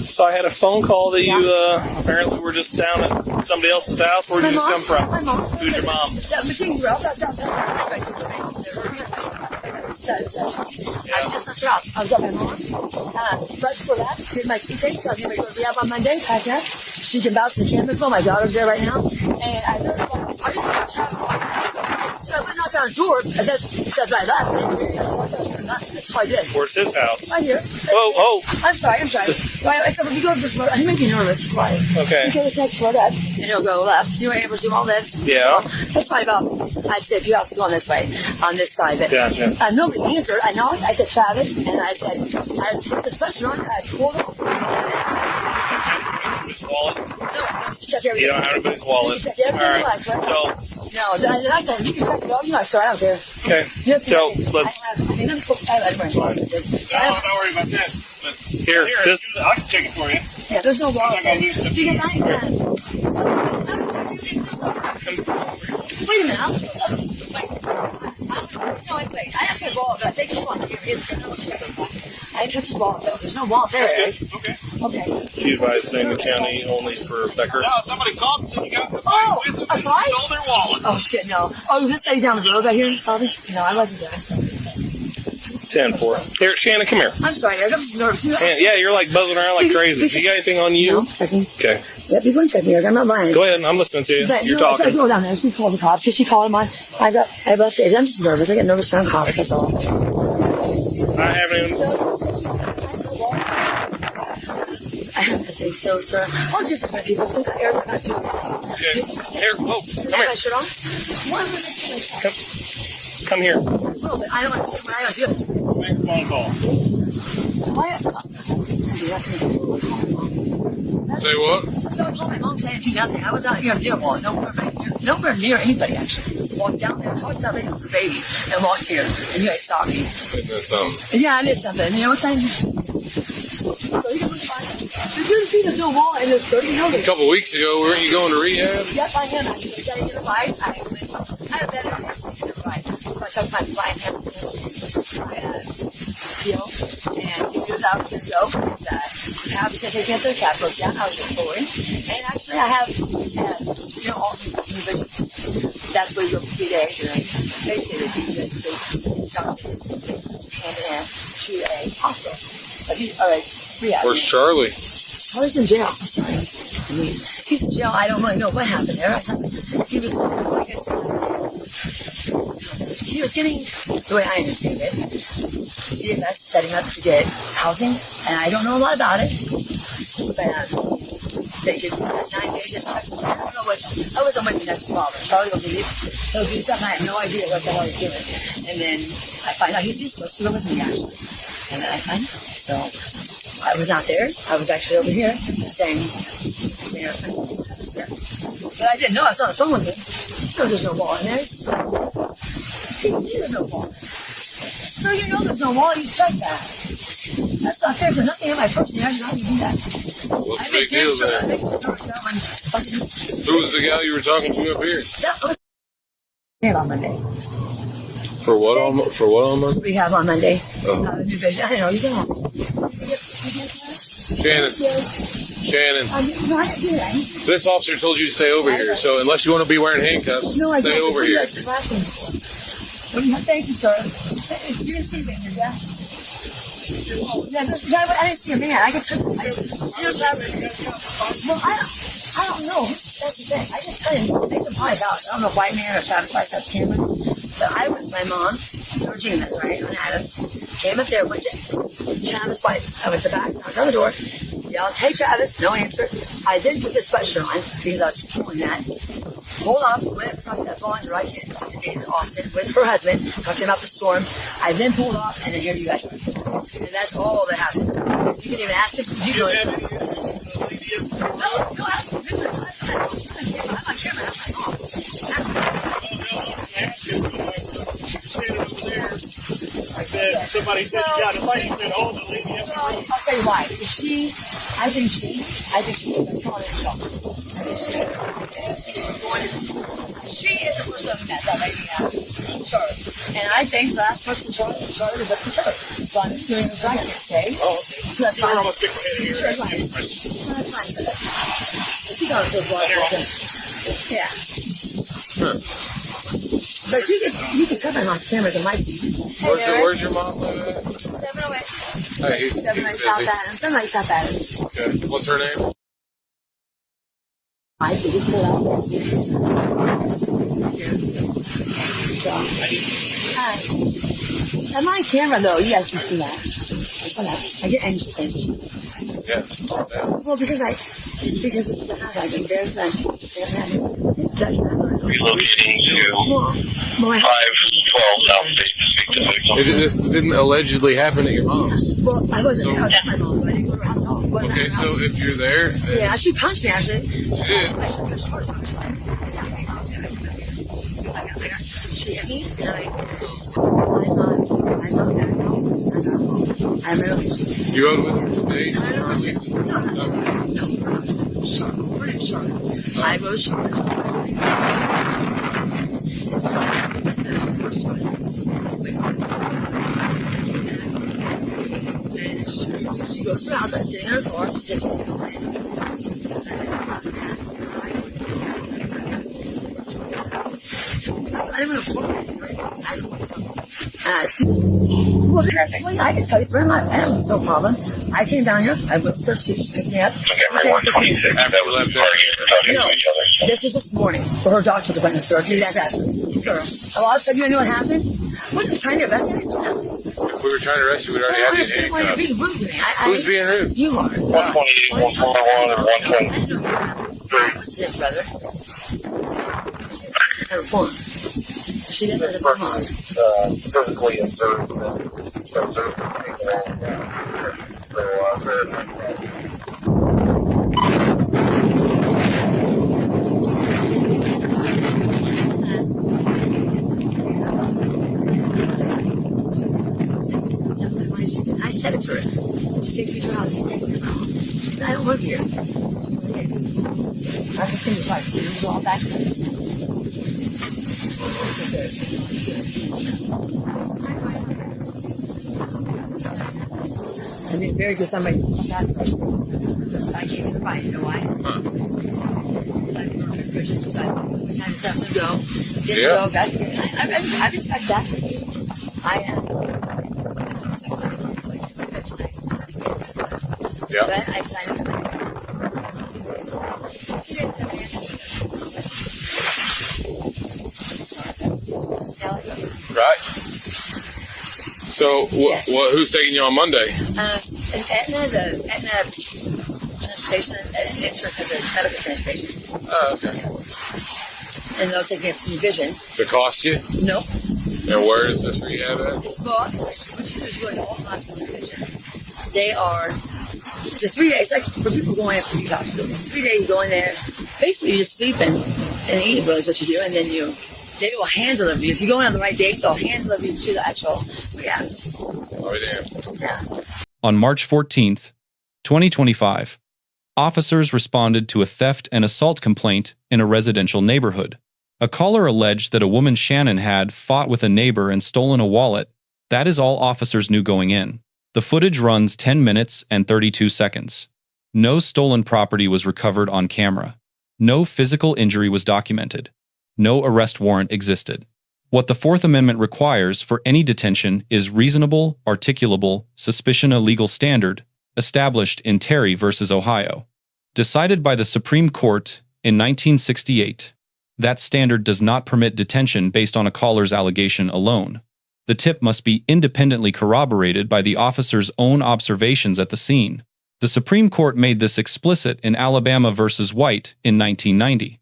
So I had a phone call that you apparently were just down at somebody else's house. Where did you just come from? My mom. Who's your mom? That machine grill. That's right just left her house. I was at my mom's. Right before that, here's my suitcase. I was going to go to rehab on Monday. Packed up. She can vouch for the cameras. Well, my daughter's there right now. And I literally are you going to so I went and knocked on his door. And that's right left. That's what I did. Where's his house? Right here. Oh. I'm sorry. Right, so if you go to this road, he may be nervous. That's why. Okay. You go this next road up, and you'll go left. You know where Amber's all lives? Yeah. That's probably about, I'd say a few houses going this way, on this side. But gotcha. Nobody answered. I knocked. I said, Travis. And I said, I put the restaurant. I pulled up. His wallet? No, check everything. You don't have anybody's wallet. You check everything. All right. So. No, I said, you can check it all. You know, I don't care. Okay. So let's. Don't worry about that. Here, this. I can check it for you. Yeah, there's no wallet. I'm not gonna lose stuff. Because I ain't done. Wait a minute. Wait. I asked her wallet, but I think she wants to give his. I didn't touch his wallet, though. There's no wallet there, Eric. Okay. You advise saying the county only for Becker? No, somebody called and said you got a fight with them. A fight? Stole their wallet. Oh, shit, no. Oh, this lady down the road right here, Bobby? No, I wasn't there. 10-4. Here, Shannon, come here. I'm sorry, Eric. I'm just nervous. Yeah, you're like buzzing around like crazy. You got anything on you? No, checking. Okay. Yeah, be going to check me, Eric. I'm not lying. Go ahead. I'm listening to you. But, You're talking. I go down there. She called the cops. She called him on. I both days. I'm just nervous. I get nervous around cops. That's all. I haven't even. I have to say so, sir. Oh, just a few people. Please, Eric, not doing anything. Okay. Here, whoa, come Have here. my shirt on? Come here. A little bit. I don't do it. Make a phone call. Say what? So I told my mom saying do nothing. I was out here near wall, nowhere near anybody actually. Walked down there, talked to that lady with her baby, and walked here. And you guys saw me. Isn't that something? Yeah, it is something. You know what I'm saying? There's no wall and there's 30 A couple weeks ago, weren't you going to rehab? Yep, I am. I was getting in a fight. I had a better fight. But sometimes I have and he was out to go. And I was taking care of the cat broke down. I was just forward. And actually, I have, all the vision. That's where you go for 3 days. And basically, they teach you to sleep, hand in hand to a hospital. Rehab. Where's Charlie? Charlie's in jail. I'm sorry. He's in jail. I don't really know what happened there. He was, he was getting, the way I understand it, CFS setting up to get housing, and I don't know a lot about it, but they give 9 days to check. I don't know what, I wasn't waiting that's the problem. Charlie will leave, he'll do something, I have no idea what the hell he's doing. And then I find out he's supposed to go with me, actually. And then I find out. So I was not there. I was actually over here saying but I didn't know. I was on the phone with him. Because there's no wall in there. You can see there's no wall. So you know there's no wall. You check that. That's not fair. There's nothing in my person. You're not going to do that. What's the big deal there? Who was the gal you were talking to up here? That was on Monday. For what on Monday? We have on Monday. Oh. New vision. I don't know. You can have. Shannon. No, I didn't do that. This officer told you to stay over here, so unless you want to be wearing handcuffs, stay over here. Thank you, sir. You're going to see me, yeah? Yeah, I didn't see a man. I can tell you. Well, I don't know. That's the thing. I can tell you. They can probably vouch. I don't know if white man or Travis Weiss has cameras. But I went with my mom, Georgina, right, on Adams. Came up there, went to Travis Weiss. I went to the back, knocked on the door. Yelled, hey, Travis. No answer. I then put this sweatshirt on because I was pulling that. Pulled off, went up, talked to that blonde right here in Austin with her husband, talked to him about the storm. I then pulled off, and then here you guys are. And that's all that happened. You can even ask him. You do it. No, go ask him. I'm on camera. I said, somebody said you got a fight. He said, oh, the lady up the road. I'll tell you why. Because I think she was calling it She is the person who met that lady out. Charlotte. And I think the last person Charlotte was Charlotte. So I'm assuming it was right. I can't say. Oh, okay. So that's You're fine. almost stick with it here. Sure, fine. That's fine for this. So she got those walls open. Yeah. Huh. But you can tell my mom's cameras on my TV. Where's your mom live at? 708. Hey, he's 708 busy. South Adams. 708 South Adams. Okay. What's her name? I could just pull out. So, on my camera though, you guys can see that. I get anxious. Yeah. Well, because this is the house I can bear that. Relocating to 512 South State to speak to the victim. This didn't allegedly happen at your mom's. Well, I wasn't there. I was at my mom's, so I didn't go to her house at all. Okay, so if you're there, Yeah, she punched me actually. she did. I should push her. She hit me, and I really. You rode with her today? I go short. She goes to the house. I'm sitting in her car. I'm in a well, I can tell you, friend, I have no problem. I came down here. I went to she picked me up. Okay, 126. That was the target for talking to each other. This was this morning for her doctor's appointment, sir. Do that, sir. All of a sudden, you know what happened? What are you trying to investigate? If we were trying to arrest you, we'd already have you in You're being handcuffs. rude to me. Who's being rude? You are. 128, 141, and 123. What's this, brother? Her phone. She doesn't have a phone. Physically observed I said it to her. She takes me to her house. She's taking me to her house. She said, I don't work here. I can think about it. It was all back there. I mean, very good. Somebody. I can't even buy it. You know why? Because I've been on bridges. Because sometimes it's time to go. Get to go. That's good. I respect that. I am. Yeah. But I signed it. Right. So, Yes. who's taking you on Monday? And Aetna transportation, insurance has a medical transportation. Oh, okay. And they'll take me up to New Vision. Does it cost you? Nope. And where is this rehab at? It's well, it's like what you do is you go to all hospitals in New Vision. They are, it's a 3 days, like for people going after these hospitals. 3 days you go in there, basically you just sleep and eat really is what you do, and then they will hand deliver you. If you go in on the right date, they'll hand deliver you to the actual rehab. Oh, damn. Yeah. On March 14th, 2025, officers responded to a theft and assault complaint in a residential neighborhood. A caller alleged that a woman Shannon had fought with a neighbor and stolen a wallet. That is all officers knew going in. The footage runs 10 minutes and 32 seconds. No stolen property was recovered on camera. No physical injury was documented. No arrest warrant existed. What the Fourth Amendment requires for any detention is reasonable, articulable, suspicion, a legal standard, established in Terry v. Ohio. Decided by the Supreme Court in 1968, that standard does not permit detention based on a caller's allegation alone. The tip must be independently corroborated by the officer's own observations at the scene. The Supreme Court made this explicit in Alabama v. White in 1990.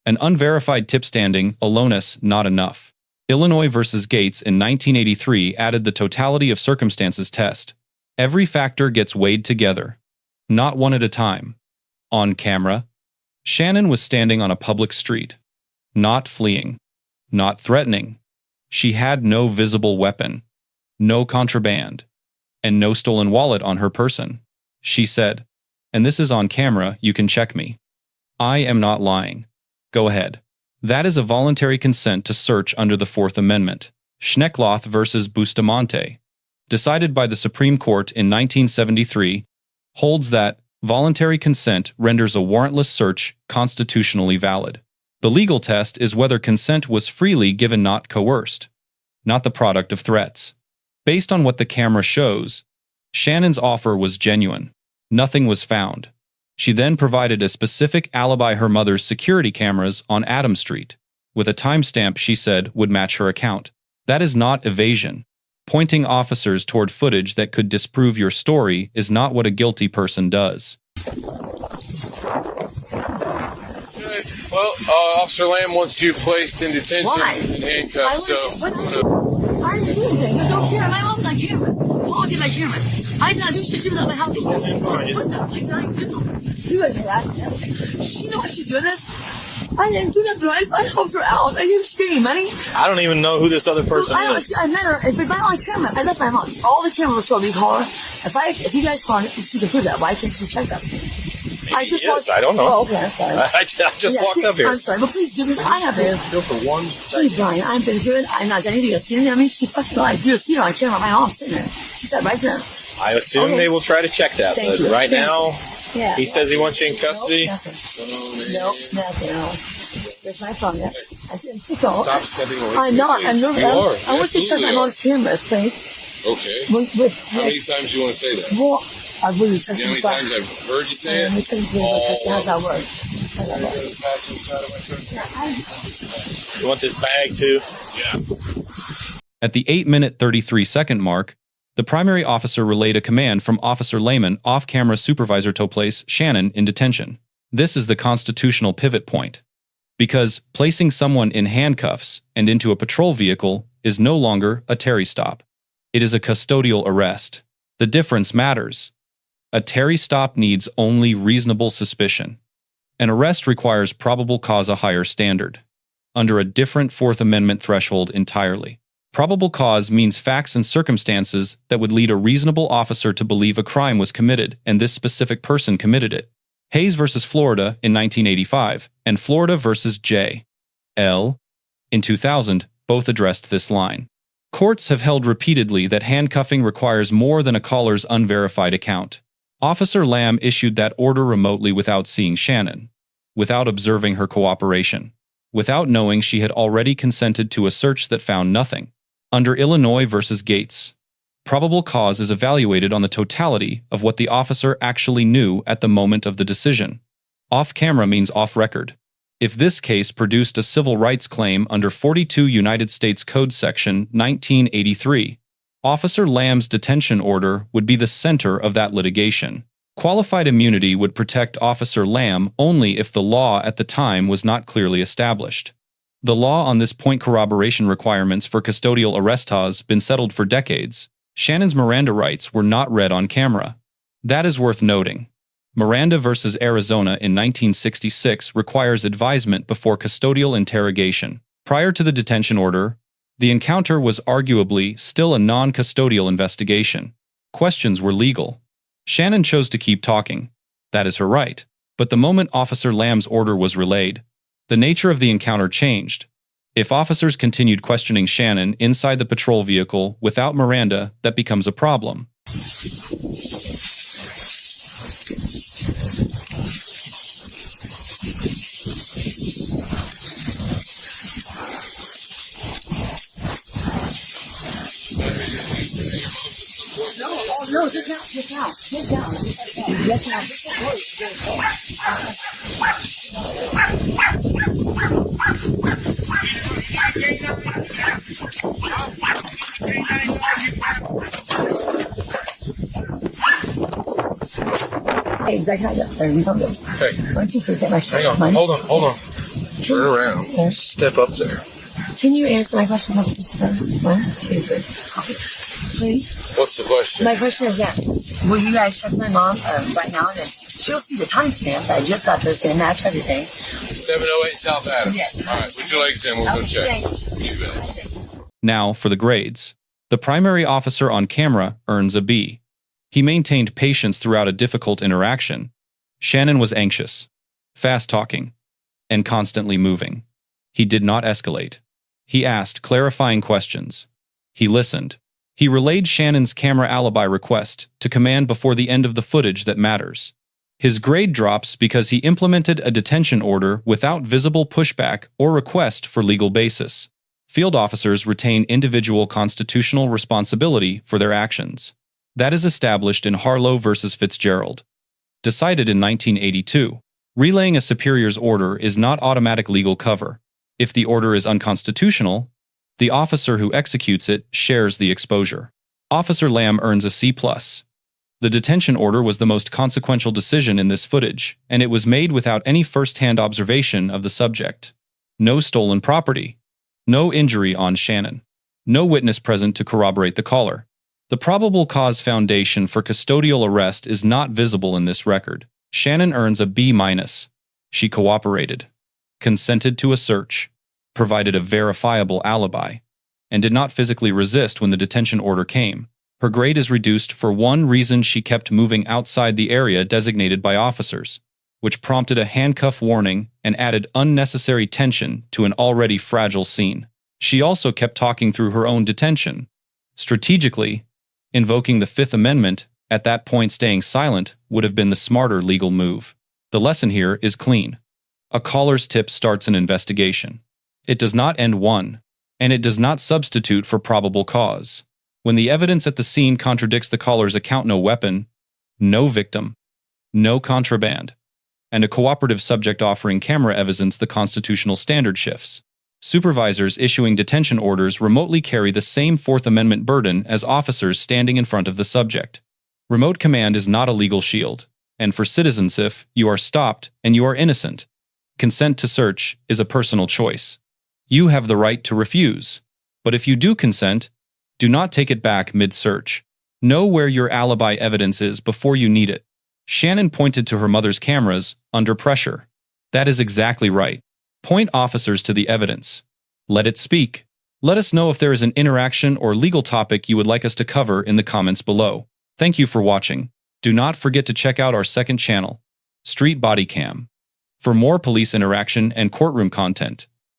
An unverified tip standing alone is not enough. Illinois v. Gates in 1983 added the totality of circumstances test. Every factor gets weighed together, not one at a time. On camera, Shannon was standing on a public street, not fleeing, not threatening. She had no visible weapon, no contraband, and no stolen wallet on her person. She said, and this is on camera, you can check me. I am not lying. Go ahead. That is a voluntary consent to search under the Fourth Amendment. Schneckloth versus Bustamante, decided by the Supreme Court in 1973, holds that voluntary consent renders a warrantless search constitutionally valid. The legal test is whether consent was freely given, not coerced, not the product of threats. Based on what the camera shows, Shannon's offer was genuine. Nothing was found. She then provided a specific alibi: her mother's security cameras on Adam Street, with a timestamp she said would match her account. That is not evasion. Pointing officers toward footage that could disprove your story is not what a guilty person does. Well, Officer Lamb wants you placed in detention Why? and handcuffed, I didn't do anything. There's no camera. My mom's on camera. Mom did my camera. I did not do shit. She was at my house. What the fuck did I do? You guys harassed me. Does she know why she's doing this? I didn't do nothing. I helped her out. I didn't. She gave me money. I don't even know who this other person is. I met her. But my camera. I left my house. All the cameras show me. Call her. If you guys call her, she can prove that. Why can't she check that? I don't know. Oh, okay, I'm sorry. I just walked up here. I'm sorry, but please do this. I have it. For one Please, Brian, I've been through it. I'm not done anything. You see me? I mean, she fucking lied. You see her on camera. My mom's sitting there. She said right there. I assume they will try to check that. Thank But you. right Thank now, Yeah. he says he wants you in custody. Nope, nothing. No. There's my phone. I didn't sit down. Stop stepping away. I'm not. I'm nervous. You are. I want to check my mom's cameras, please. Okay. How many times do you want to say that? Well, I really said You know how many times I've heard you say it? How's that work? You want this bag too? Yeah. At the 8-minute 33-second mark, the primary officer relayed a command from Officer Lehman, off-camera supervisor, to place Shannon in detention. This is the constitutional pivot point, because placing someone in handcuffs and into a patrol vehicle is no longer a Terry stop. It is a custodial arrest. The difference matters. A Terry stop needs only reasonable suspicion. An arrest requires probable cause, a higher standard, under a different Fourth Amendment threshold entirely. Probable cause means facts and circumstances that would lead a reasonable officer to believe a crime was committed and this specific person committed it. Hayes versus Florida in 1985 and Florida versus J. L. in 2000 both addressed this line. Courts have held repeatedly that handcuffing requires more than a caller's unverified account. Officer Lamb issued that order remotely without seeing Shannon, without observing her cooperation, without knowing she had already consented to a search that found nothing. Under Illinois versus Gates, probable cause is evaluated on the totality of what the officer actually knew at the moment of the decision. Off-camera means off-record. If this case produced a civil rights claim under 42 United States Code Section 1983, Officer Lamb's detention order would be the center of that litigation. Qualified immunity would protect Officer Lamb only if the law at the time was not clearly established. The law on this point, corroboration requirements for custodial arrest, has been settled for decades. Shannon's Miranda rights were not read on camera. That is worth noting. Miranda versus Arizona in 1966 requires advisement before custodial interrogation. Prior to the detention order, the encounter was arguably still a non-custodial investigation. Questions were legal. Shannon chose to keep talking. That is her right. But the moment Officer Lamb's order was relayed, the nature of the encounter changed. If officers continued questioning Shannon inside the patrol vehicle without Miranda, that becomes a problem. No, get down. Hey, exactly. Okay. Why don't you take my shirt? Hang on. Hold on. Turn around. Yeah. Step up there. Can you answer my question about this? 1, 2, 3. Please. What's the question? My question is that, will you guys check my mom right now? And she'll see the timestamp that I just got there, saying match everything. 708 South Adams. Yes. All right, put your legs in. We'll go check. You bet. Now, for the grades. The primary officer on camera earns a B. He maintained patience throughout a difficult interaction. Shannon was anxious, fast-talking, and constantly moving. He did not escalate. He asked clarifying questions. He listened. He relayed Shannon's camera alibi request to command before the end of the footage that matters. His grade drops because he implemented a detention order without visible pushback or request for legal basis. Field officers retain individual constitutional responsibility for their actions. That is established in Harlow v. Fitzgerald. Decided in 1982, relaying a superior's order is not automatic legal cover. If the order is unconstitutional, the officer who executes it shares the exposure. Officer Lamb earns a C+. The detention order was the most consequential decision in this footage, and it was made without any first-hand observation of the subject. No stolen property. No injury on Shannon. No witness present to corroborate the caller. The probable cause foundation for custodial arrest is not visible in this record. Shannon earns a B-. She cooperated, consented to a search, provided a verifiable alibi, and did not physically resist when the detention order came. Her grade is reduced for one reason: she kept moving outside the area designated by officers, which prompted a handcuff warning and added unnecessary tension to an already fragile scene. She also kept talking through her own detention. Strategically, invoking the Fifth Amendment, at that point staying silent would have been the smarter legal move. The lesson here is clean. A caller's tip starts an investigation. It does not end one, and it does not substitute for probable cause. When the evidence at the scene contradicts the caller's account, no weapon, no victim, no contraband, and a cooperative subject offering camera evidence, the constitutional standard shifts. Supervisors issuing detention orders remotely carry the same Fourth Amendment burden as officers standing in front of the subject. Remote command is not a legal shield, and for citizens, if you are stopped and you are innocent, consent to search is a personal choice. You have the right to refuse, but if you do consent, do not take it back mid-search. Know where your alibi evidence is before you need it. Shannon pointed to her mother's cameras under pressure. That is exactly right. Point officers to the evidence. Let it speak. Let us know if there is an interaction or legal topic you would like us to cover in the comments below. Thank you for watching. Do not forget to check out our second channel, Street Bodycam, for more police interaction and courtroom content.